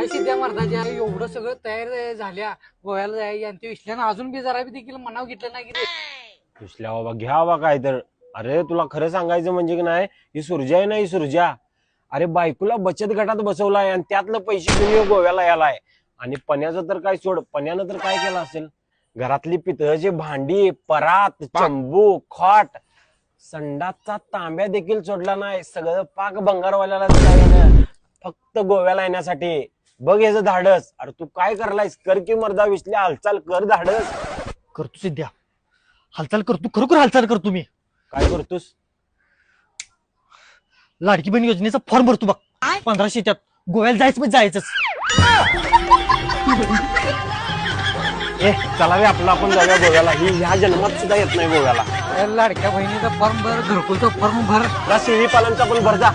काय सिद्ध्या मर्दाच्या एवढं सगळं तयार झाल्या गोव्याला जाय आणि ते विश्ल्यानं अजून बी जरा बी देखील मनाव घेतलं नाही की रे. विसल्या बाबा घ्या बाबा काय तर. अरे तुला खरं सांगायचं म्हणजे की नाही, ही सुरजा आहे ना, ही सुरजा अरे बायकोला बचत गटात बसवलाय आणि त्यातलं पैसे घेऊन गोव्याला यालाय. आणि पण्याचं तर काय सोड, पण्यानं तर काय केलं असेल, घरातली पितळाची भांडी, परात, चंबू, खाट, संडासचा तांब्या देखील सोडला नाही. सगळं पाक भंगारवाल्याला दिलं फक्त गोव्याला येण्यासाठी. बघ याचं धाडस. अरे तू काय करलायस, कर की मर्दा विसल्या, हालचाल कर, धाडस करतो सिद्ध्या, हालचाल करतो, खरोखर हालचाल करतो. मी काय करतोस? लाडकी बहीण योजनेचा फॉर्म भरतो बघ. 1500 त्यात गोव्याला जायचं म्हणजे जायचंच. ए चला रे आपलं आपण जाऊया गोव्याला. ही ह्या जन्मात सुद्धा येत नाही गोव्याला. लाडक्या बहिणीचा फॉर्म भर, घरकुलचा फॉर्म भर, शेळी पालनचा पण भरजा.